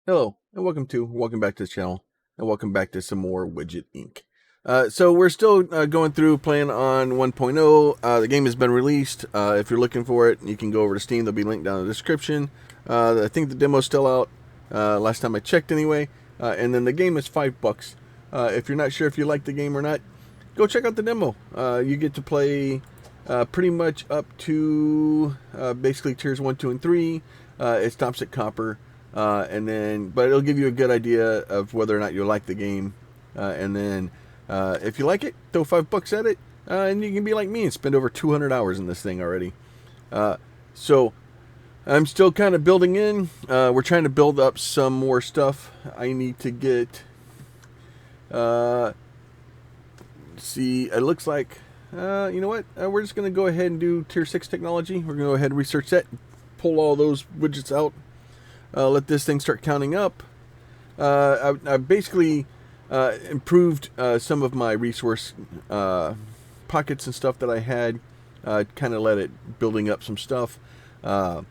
Hello, and welcome back to the channel, and welcome back to some more Widget Inc. So we're still going through playing on 1.0. The game has been released. If you're looking for it, you can go over to Steam. There'll be a link down in the description. I think the demo's still out. Last time I checked, anyway. And then the game is $5. If you're not sure if you like the game or not, go check out the demo. You get to play pretty much up to basically tiers 1, 2, and 3. It stops at copper. But it'll give you a good idea of whether or not you like the game. If you like it, throw $5 at it, and you can be like me and spend over 200 hours in this thing already. So I'm still kind of building in. We're trying to build up some more stuff. I need to get. See, it looks like. You know what? We're just going to go ahead and do tier 6 technology. We're going to go ahead and research that, pull all those widgets out. Let this thing start counting up. I basically improved some of my resource pockets and stuff that I had. Kind of let it building up some stuff so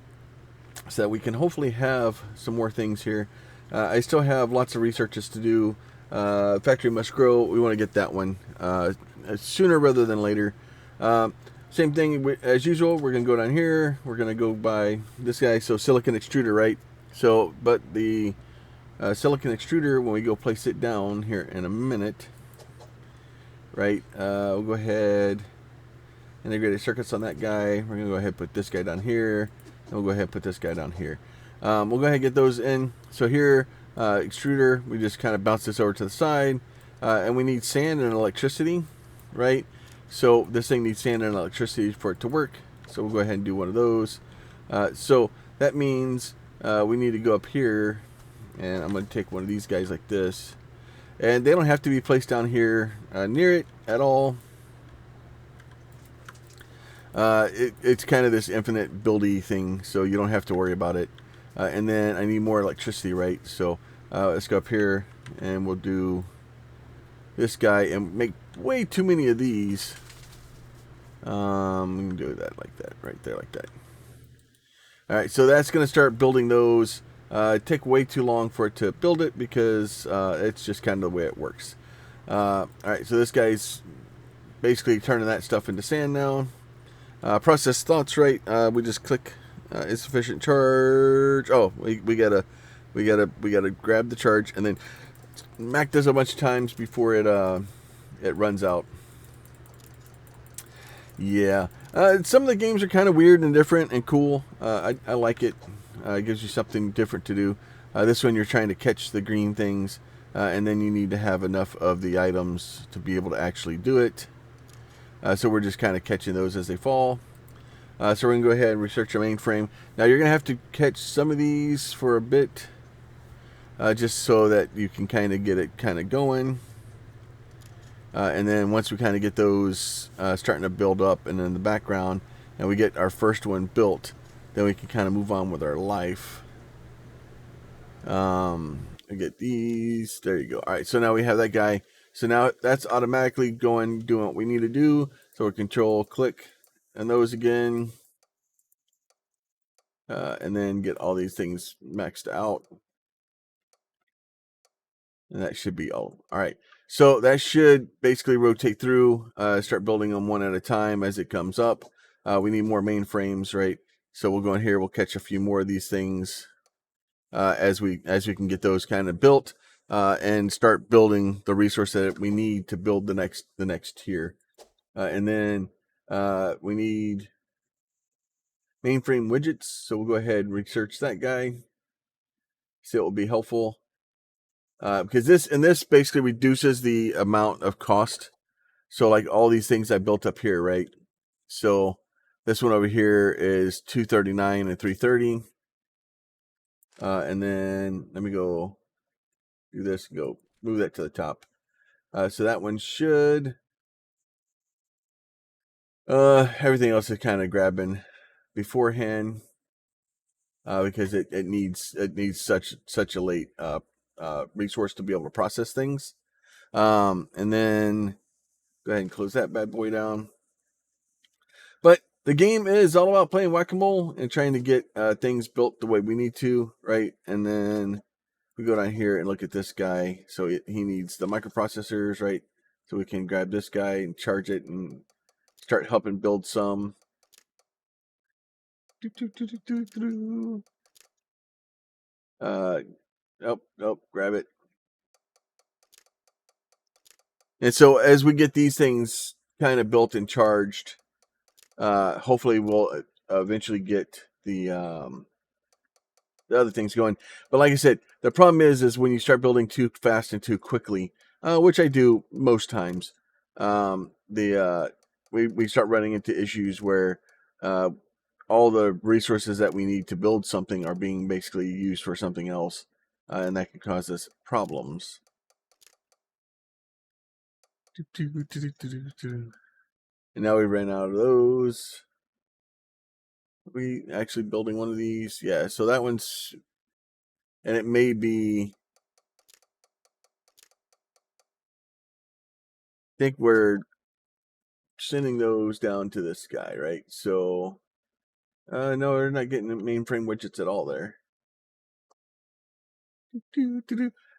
that we can hopefully have some more things here. I still have lots of researches to do. Factory must grow. We want to get that one sooner rather than later. Same thing as usual. We're going to go down here. We're going to go by this guy. So silicon extruder, right? So, but the silicon extruder, when we go place it down here in a minute, right, we'll go ahead, integrated circuits on that guy. We're going to go ahead and put this guy down here, and we'll go ahead and put this guy down here. We'll go ahead and get those in. So here, extruder, we just kind of bounce this over to the side, and we need sand and electricity, right? So this thing needs sand and electricity for it to work. So we'll go ahead and do one of those. So that means we need to go up here, and I'm going to take one of these guys like this, and they don't have to be placed down here near it at all. It's kind of this infinite buildy thing, so you don't have to worry about it. And then I need more electricity, right? So let's go up here, and we'll do this guy and make way too many of these. We can do that like that, right there, like that. All right, so that's going to start building those. It take way too long for it to build it because it's just kind of the way it works. All right, so this guy's basically turning that stuff into sand now. Process thoughts, right? We just click insufficient charge. Oh, we gotta grab the charge, and then Mac does a bunch of times before it runs out. Yeah. Some of the games are kind of weird and different and cool. I like it. It gives you something different to do. This one you're trying to catch the green things, and then you need to have enough of the items to be able to actually do it. So we're just kind of catching those as they fall. So we're going to go ahead and research our mainframe. Now you're going to have to catch some of these for a bit, just so that you can kind of get it kind of going. And then once we kind of get those starting to build up and in the background, and we get our first one built, then we can kind of move on with our life. We get these. There you go. All right, so now we have that guy. So now that's automatically doing what we need to do. So we control click and those again, and then get all these things maxed out. And that should be all. All right. So that should basically rotate through, start building them one at a time as it comes up. We need more mainframes, right? So we'll go in here. We'll catch a few more of these things as we can get those kind of built and start building the resource that we need to build the next tier. And then we need mainframe widgets. So we'll go ahead and research that guy. See, it will be helpful. Because this basically reduces the amount of cost. So like all these things I built up here, right? So this one over here is 239 and 330. And then let me go do this and go move that to the top. So that one should. Everything else is kind of grabbing beforehand because it needs such a late resource to be able to process things. And then go ahead and close that bad boy down. But the game is all about playing whack-a-mole and trying to get things built the way we need to, right? And then we go down here and look at this guy. So he needs the microprocessors, right? So we can grab this guy and charge it and start helping build some. Grab it. And so as we get these things kind of built and charged, hopefully we'll eventually get the other things going. But like I said, the problem is when you start building too fast and too quickly, which I do most times, we start running into issues where all the resources that we need to build something are being basically used for something else, and that can cause us problems. And now we ran out of those. Are we actually building one of these? Yeah, so that one's, and it may be, I think we're sending those down to this guy, right? So, no, they're not getting the mainframe widgets at all there.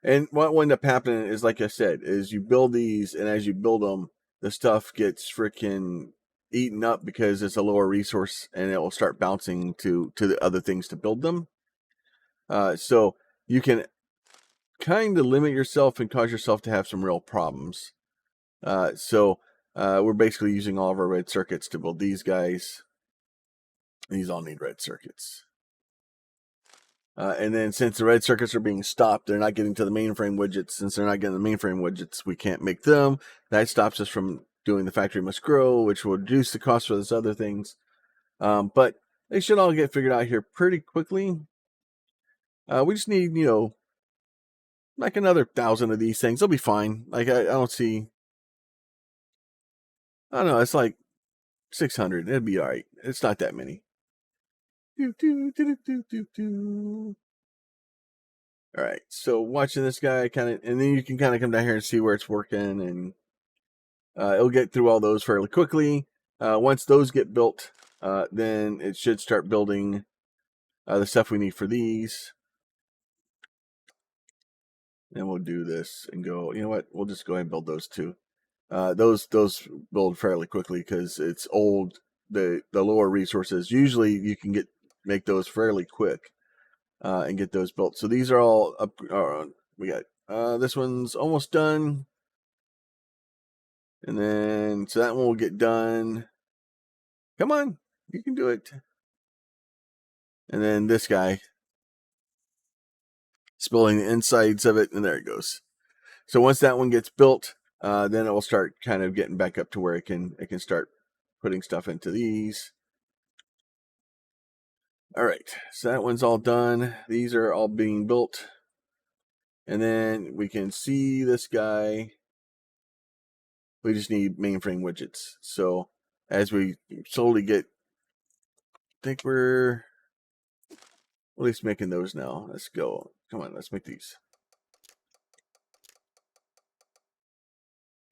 And what will end up happening is, like I said, is you build these, and as you build them, the stuff gets freaking eaten up because it's a lower resource, and it will start bouncing to the other things to build them. So you can kind of limit yourself and cause yourself to have some real problems. So we're basically using all of our red circuits to build these guys. These all need red circuits. And then since the red circuits are being stopped, they're not getting to the mainframe widgets. Since they're not getting the mainframe widgets, we can't make them. That stops us from doing the factory must grow, which will reduce the cost for those other things. But they should all get figured out here pretty quickly. We just need, like another 1,000 of these things. They'll be fine. Like I don't see. I don't know. It's like 600. It'd be all right. It's not that many. All right, so watching this guy kind of, and then you can kind of come down here and see where it's working, and it'll get through all those fairly quickly. Once those get built, then it should start building the stuff we need for these. And we'll do this and go, you know what, we'll just go ahead and build those too. Those build fairly quickly because it's old. The lower resources, usually you can make those fairly quick. And get those built. So these are all up. We got this one's almost done, and then so that one will get done. Come on, you can do it. And then this guy is building the insides of it, and there it goes. So once that one gets built, then it will start kind of getting back up to where it can start putting stuff into these. All right, so that one's all done. These are all being built. And then we can see this guy. We just need mainframe widgets. So as we slowly get, I think we're at least making those now. Let's go. Come on, let's make these.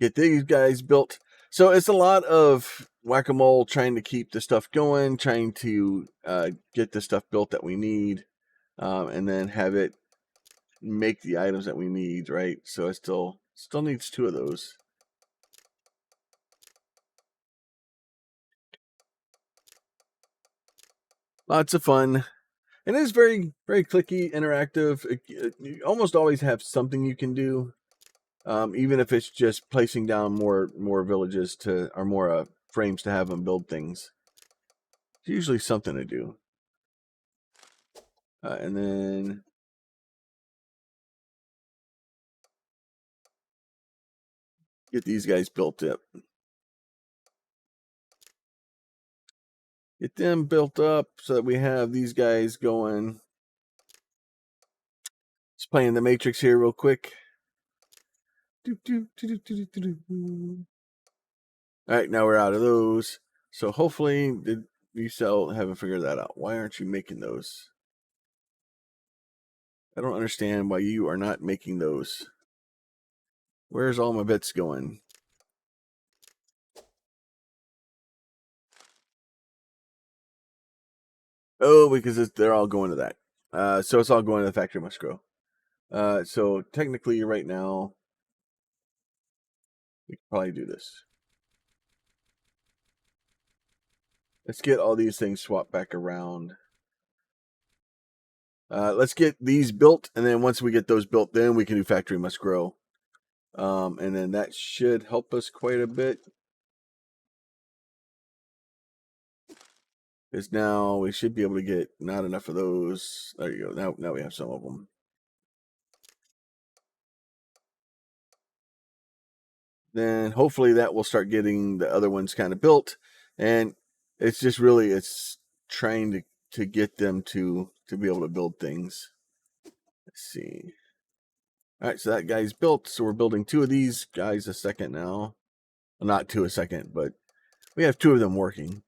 Get these guys built. So it's a lot of whack-a-mole trying to keep the stuff going, trying to get the stuff built that we need, and then have it make the items that we need, right? So it still needs 2 of those. Lots of fun. And it's very, very clicky, interactive. You almost always have something you can do, even if it's just placing down more villages or more frames to have them build things. It's usually something to do. And then get these guys built up. Get them built up so that we have these guys going. Just playing the Matrix here real quick. All right, now we're out of those. So hopefully you haven't figured that out. Why aren't you making those? I don't understand why you are not making those. Where's all my bits going? Oh, because they're all going to that. So it's all going to the factory must grow. So technically right now, we can probably do this. Let's get all these things swapped back around. Let's get these built, and then once we get those built, then we can do factory must grow. And then that should help us quite a bit. Because now we should be able to get not enough of those. There you go. Now we have some of them. Then hopefully that will start getting the other ones kind of built. And it's just really, it's trying to get them to be able to build things. Let's see. All right, so that guy's built. So we're building 2 of these guys a second now. Well, not 2 a second, but we have 2 of them working.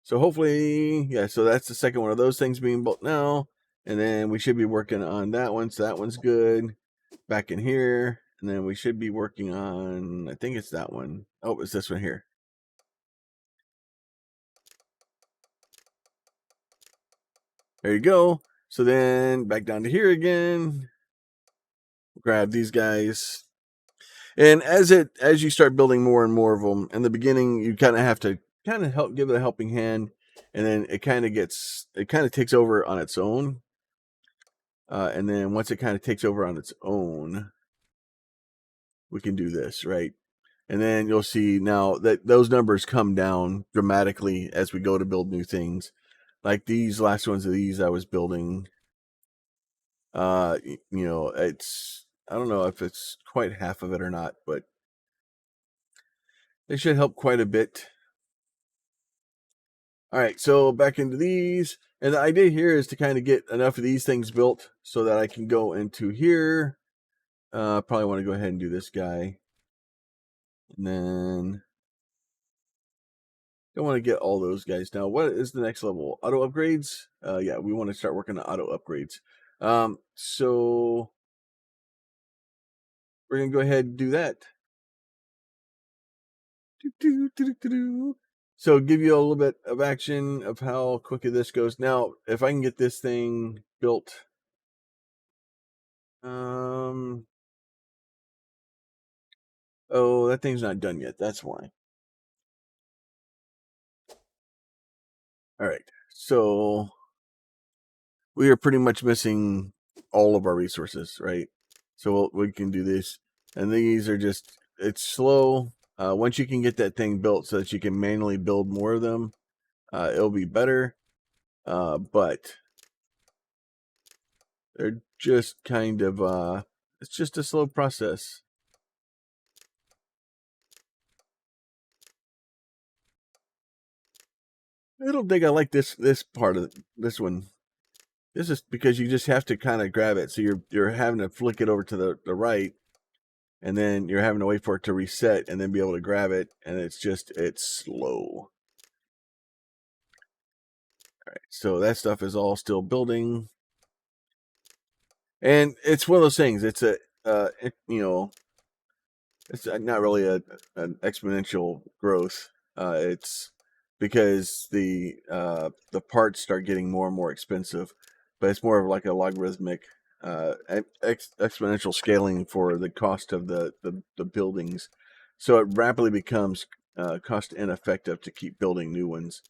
So hopefully, yeah, so that's the second one of those things being built now. And then we should be working on that one. So that one's good. Back in here. And then we should be working on, I think it's that one. Oh, it's this one here. There you go. So then back down to here again. Grab these guys. And as you start building more and more of them, in the beginning, you kind of have to kind of help give it a helping hand, and then it kind of takes over on its own. And then once it kind of takes over on its own, we can do this, right? And then you'll see now that those numbers come down dramatically as we go to build new things. Like these last ones of these I was building, it's, I don't know if it's quite half of it or not, but they should help quite a bit. All right, so back into these. And the idea here is to kind of get enough of these things built so that I can go into here. Probably want to go ahead and do this guy. And then don't want to get all those guys now. What is the next level? Auto upgrades? Yeah, we want to start working on auto upgrades. So we're going to go ahead and do that. So give you a little bit of action of how quickly this goes. Now, if I can get this thing built, oh, that thing's not done yet. That's why. All right. So we are pretty much missing all of our resources, right? So we can do this. And these are just, it's slow. Once you can get that thing built so that you can manually build more of them, it'll be better. But they're just kind of, it's just a slow process. I don't think I like this part of this one. This is because you just have to kind of grab it. So you're having to flick it over to the right, and then you're having to wait for it to reset and then be able to grab it, and it's slow. All right, so that stuff is all still building, and it's one of those things. It's it's not really an exponential growth. It's because the parts start getting more and more expensive, but it's more of like a logarithmic exponential scaling for the cost of the buildings. So it rapidly becomes cost ineffective to keep building new ones.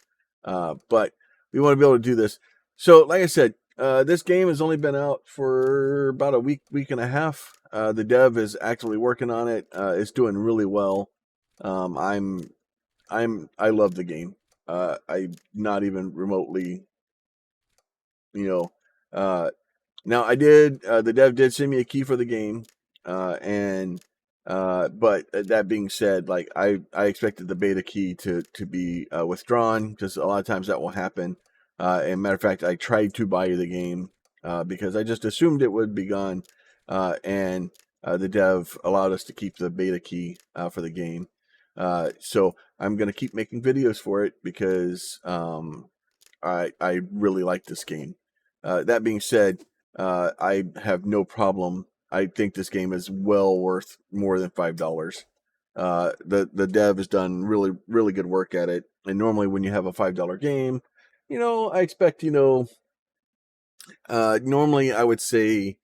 But we want to be able to do this. So, like I said, this game has only been out for about a week and a half. The dev is actively working on it. It's doing really well. I love the game. I'm not even remotely, you know. Now I did. The dev did send me a key for the game, and but that being said, like I expected the beta key to be withdrawn because a lot of times that will happen. And matter of fact, I tried to buy the game because I just assumed it would be gone, and the dev allowed us to keep the beta key for the game. So I'm gonna keep making videos for it because I really like this game. That being said, I have no problem. I think this game is well worth more than $5. The dev has done really good work at it. And normally when you have a $5 game, I expect normally I would say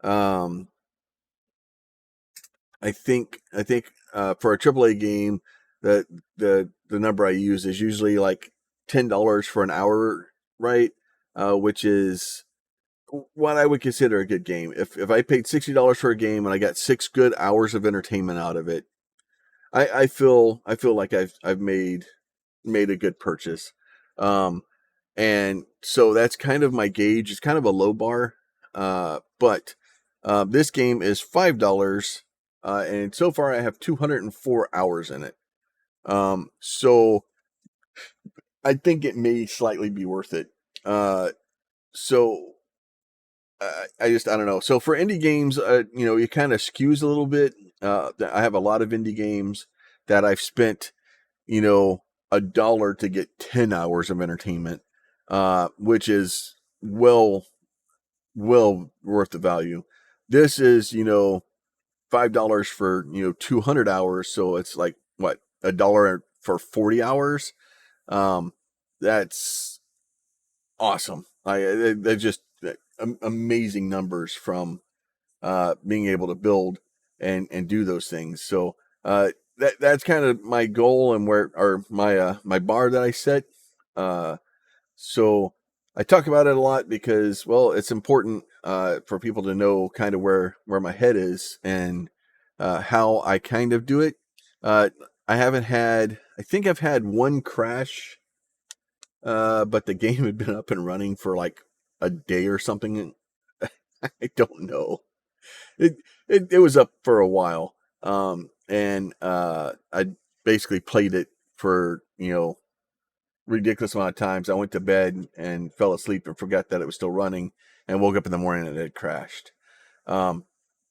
um, I think for a AAA game, the number I use is usually like $10 for an hour, right? Which is what I would consider a good game. If I paid $60 for a game and I got 6 good hours of entertainment out of it, I feel like I've made a good purchase. Um, and so that's kind of my gauge. It's kind of a low bar, but this game is $5, and so far I have 204 hours in it. So I think it may slightly be worth it. So I don't know. So for indie games, it kind of skews a little bit. I have a lot of indie games that I've spent, $1 to get 10 hours of entertainment, which is well worth the value. This is, $5 for, 200 hours. So it's like what, $1 for 40 hours. That's awesome. They're just amazing numbers from being able to build and do those things. So that's kind of my goal and where or my bar that I set. Uh, so I talk about it a lot because, well, it's important for people to know kind of where my head is and how I kind of do it. Uh, I think I've had one crash, but the game had been up and running for like a day or something. I don't know. It was up for a while. And I basically played it for, ridiculous amount of times. I went to bed and fell asleep and forgot that it was still running and woke up in the morning and it had crashed. Um,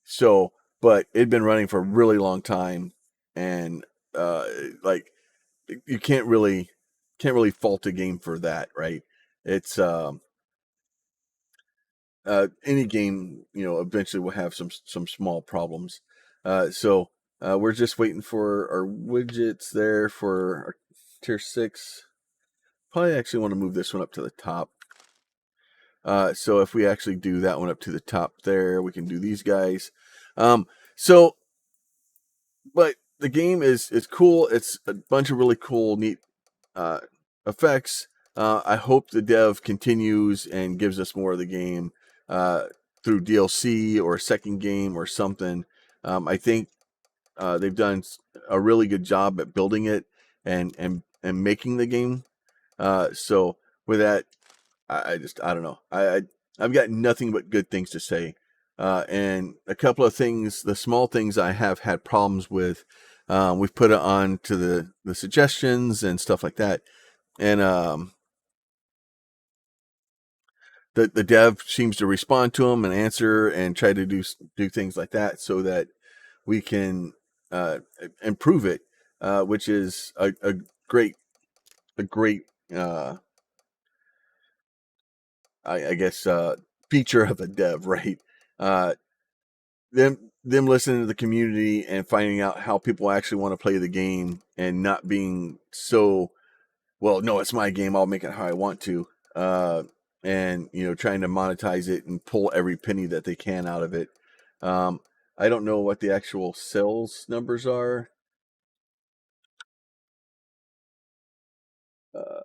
so, but it'd been running for a really long time, and like you can't really fault a game for that, right? It's any game, eventually will have some small problems. So we're just waiting for our widgets there for our tier 6. Probably actually want to move this one up to the top. So if we actually do that one up to the top there, we can do these guys. So, but the game is cool. It's a bunch of really cool, neat effects. I hope the dev continues and gives us more of the game through DLC or a second game or something. I think they've done a really good job at building it and making the game. So with that, I don't know. I've got nothing but good things to say. And a couple of things, the small things I have had problems with, we've put it on to the suggestions and stuff like that. And the dev seems to respond to them and answer and try to do things like that so that we can improve it, which is a great uh, I guess feature of a dev, right? Uh, them listening to the community and finding out how people actually want to play the game and not being so, well, no, it's my game, I'll make it how I want to. And trying to monetize it and pull every penny that they can out of it. um, I don't know what the actual sales numbers are. uh,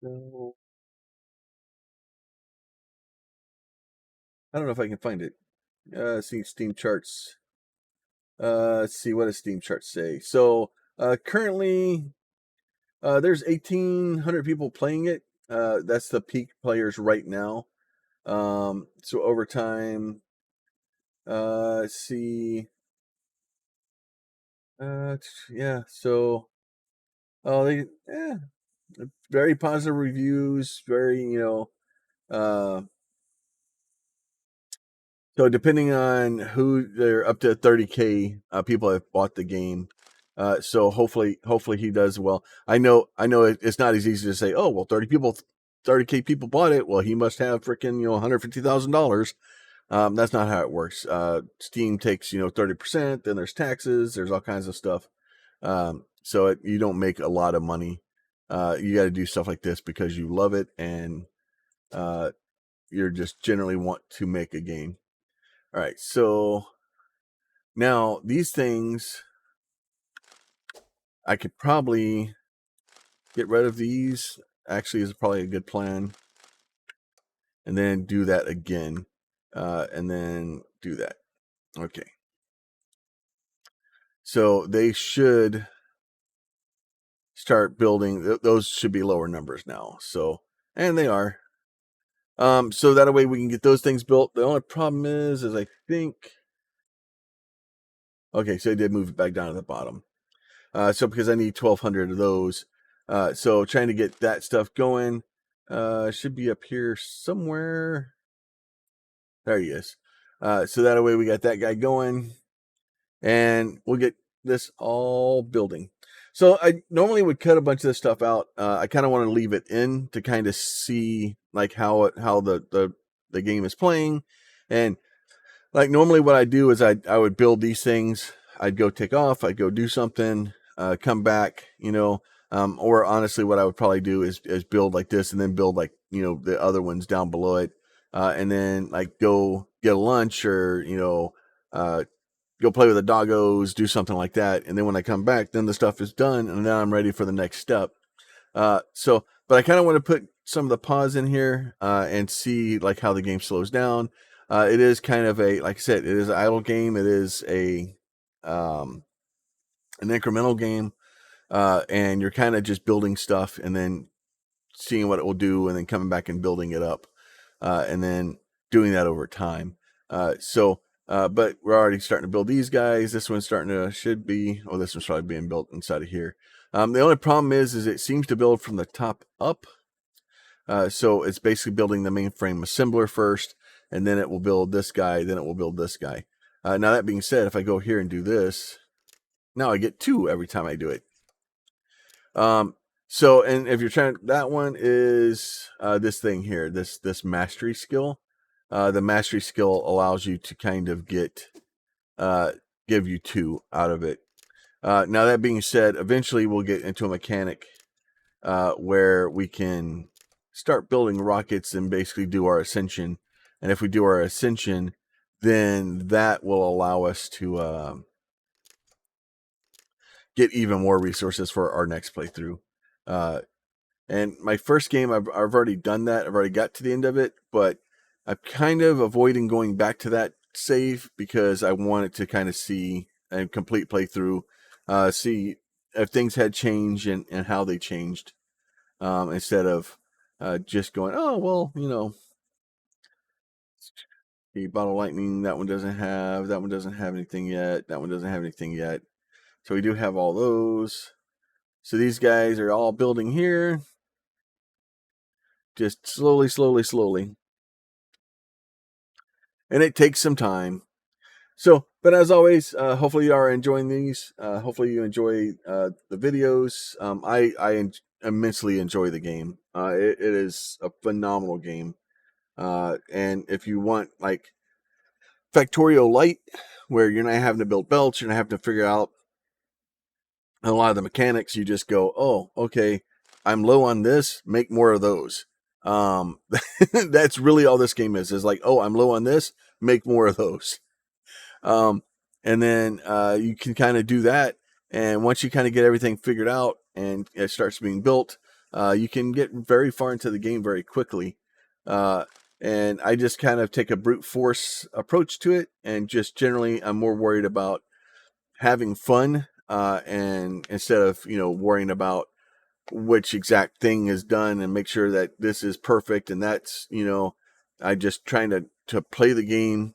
no, I don't know if I can find it. See Steam charts. Let's see, what does Steam charts say? So currently there's 1,800 people playing it. That's the peak players right now. So over time, let's see. Yeah. So, they, very positive reviews. Very, uh, so depending on who, they're up to 30K people have bought the game. So hopefully he does well. I know it's not as easy to say, oh well, 30 people 30K people bought it. Well, he must have freaking, $150,000. That's not how it works. Steam takes, 30%, then there's taxes, there's all kinds of stuff. So you don't make a lot of money. You got to do stuff like this because you love it and you're just generally want to make a game. All right, so now these things, I could probably get rid of these. Actually, is probably a good plan. And then do that again. And then do that. Okay. So they should start building. Those should be lower numbers now. So, and they are. So that way we can get those things built. The only problem is I think. Okay, so I did move it back down to the bottom. So because I need 1,200 of those. So trying to get that stuff going. Should be up here somewhere. There he is. So that way we got that guy going. And we'll get this all building. So I normally would cut a bunch of this stuff out. I kind of want to leave it in to kind of see like how the game is playing. And like normally what I do is I would build these things. I'd go take off. I'd go do something, come back, or honestly what I would probably do is build like this and then build like, the other ones down below it. And then like go get a lunch or, go play with the doggos, do something like that. And then when I come back, then the stuff is done and now I'm ready for the next step. But I kind of want to put some of the pause in here, and see like how the game slows down. It is kind of like I said, it is an idle game. It is an incremental game. And you're kind of just building stuff and then seeing what it will do and then coming back and building it up. And then doing that over time. But we're already starting to build these guys. This one's should be, this one's probably being built inside of here. The only problem is it seems to build from the top up. So it's basically building the mainframe assembler first, and then it will build this guy, then it will build this guy. Now that being said, if I go here and do this, now I get 2 every time I do it. So, and if you're trying, that one is this thing here, this mastery skill. The mastery skill allows you to kind of give you 2 out of it. Now that being said, eventually we'll get into a mechanic where we can start building rockets and basically do our ascension. And if we do our ascension, then that will allow us to get even more resources for our next playthrough. And my first game, I've already done that. I've already got to the end of it, but I'm kind of avoiding going back to that save because I wanted to kind of see a complete playthrough, see if things had changed and how they changed, instead of just going, oh, well, the bottle lightning, that one doesn't have anything yet. That one doesn't have anything yet. So we do have all those. So these guys are all building here. Just slowly. And it takes some time. So, but as always, hopefully you are enjoying these. Hopefully you enjoy the videos. I immensely enjoy the game. It is a phenomenal game. And if you want like Factorio Light, where you're not having to build belts, you're not having to figure out a lot of the mechanics, you just go, oh, okay, I'm low on this, make more of those. That's really all this game is like, oh, I'm low on this, make more of those. And then you can kind of do that. And once you kind of get everything figured out and it starts being built, you can get very far into the game very quickly. And I just kind of take a brute force approach to it. And just generally, I'm more worried about having fun, and instead of, worrying about which exact thing is done and make sure that this is perfect. And that's, I just trying to play the game,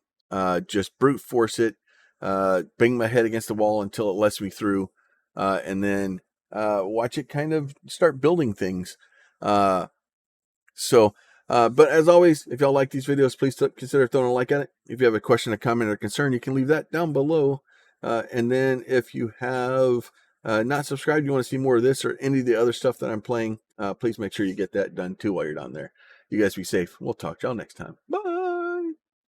just brute force it, bang my head against the wall until it lets me through, and then watch it kind of start building things. But as always, if y'all like these videos, please consider throwing a like on it. If you have a question, a comment, or concern, you can leave that down below. And then if you have not subscribed, you want to see more of this or any of the other stuff that I'm playing, please make sure you get that done too while you're down there. You guys be safe. We'll talk to y'all next time. Bye.